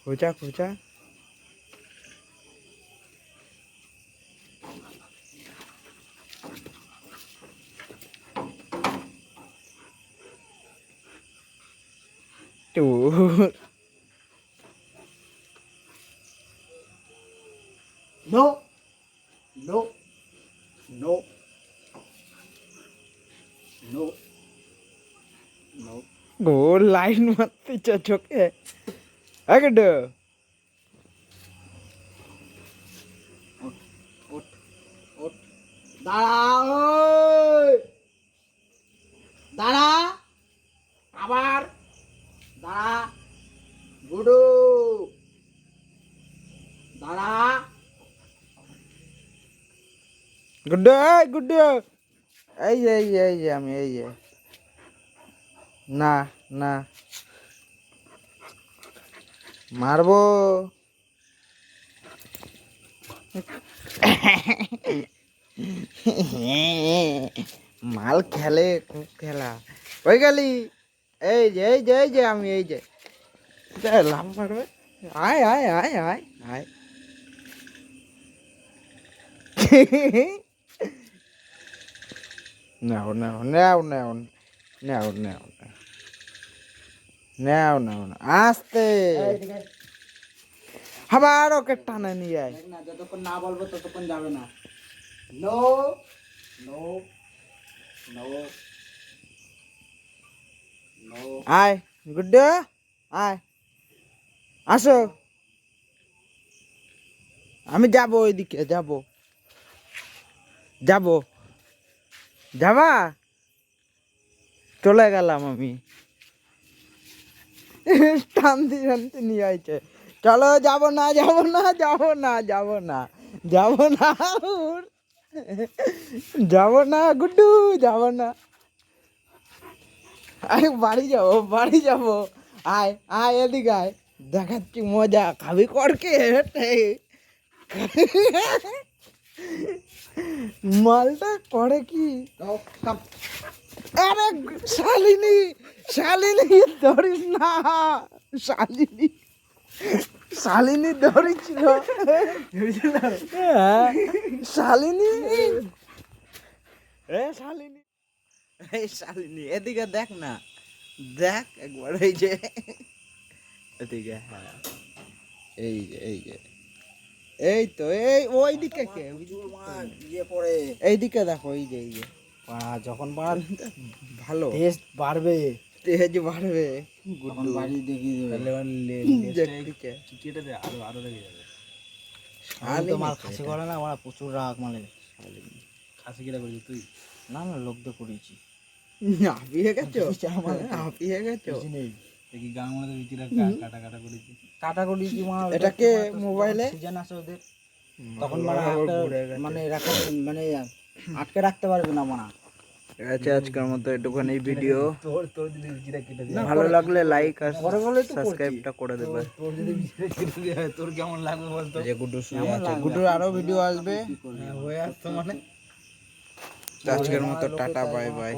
খোঁচা খোঁচা তো No, no, no, no, no. Goal line মারতে চোখে একটু Ut, ut, ut. দাঁড়া ওই দাঁড়া আবার দাঁড়া গুডু দাঁড়া গুড্ডু গুড্ডু এই যে আমি এই যে না না মারবো মাল খেলে খুব খেলা ওই গেলি এই যে আমি এই যে লাভ মারবে আয় আয় আয় আয় আয় নাও নাও নাও নাও নাও নাও নাও নাও না আস্তে আবার ওকে টানা নিয়ে যায় দেখ না যতক্ষণ না বলবো ততক্ষণ যাবে না নো নো নো নো আয় গুড্ডু আয় আসো আমি যাবো ওইদিকে যাবো যাবো যাবা চলে গেলাম আমি টানতে টানতে নিয়ে আইছে চলো যাবো না যাবো না যাবো না যাবো না যাবো না যাবো না গুড্ডু যাবো না আরে বাড়ি যাবো আয় আয় এদিকে আয় দেখাচ্ছি মজা খাবি করকে মালটা করে কি নো কাম আরে শালিনী শালিনী ধরিস না শালিনী শালিনী ধরেছিল হ্যাঁ শালিনী শালিনী এই শালিনী এদিকে দেখ না দেখ একবার এই যে এদিকে হ্যাঁ এই যে এই তো এই ওই দিকে কে ইয়ে পড়ে এইদিকে দেখো এই যে যখন বাড়ান ভালো টেস্ট বাড়বে তেজ বাড়বে তখন বাড়ি দেখিয়ে দেবে কেটে দে আরো রেগে যাবে আমি তো মাল খাসি করে না আমার প্রচুর রাগ মানে খাসি কেটে করেছিস তুই না না লোক দিয়ে করেছি হাঁপিয়ে গেছো হাঁপিয়ে গেছো দেখি গান মনে ভিতরে কাটা করেছি মা এটাকে মোবাইলে সিজন আছে ওদের তখন মানে রাখা মানে আটকে রাখতে পারবে না মানা আচ্ছা আজকের মতো একটুখানি ভিডিও ভালো লাগলে লাইক আর সাবস্ক্রাইবটা করে দেবে তোর কেমন লাগবে বলতো যে গুড্ডু শুয়ে আছে গুড্ডুর আরো ভিডিও আসবে হয়ে আসতো মানে আজকের মতো টাটা বাই বাই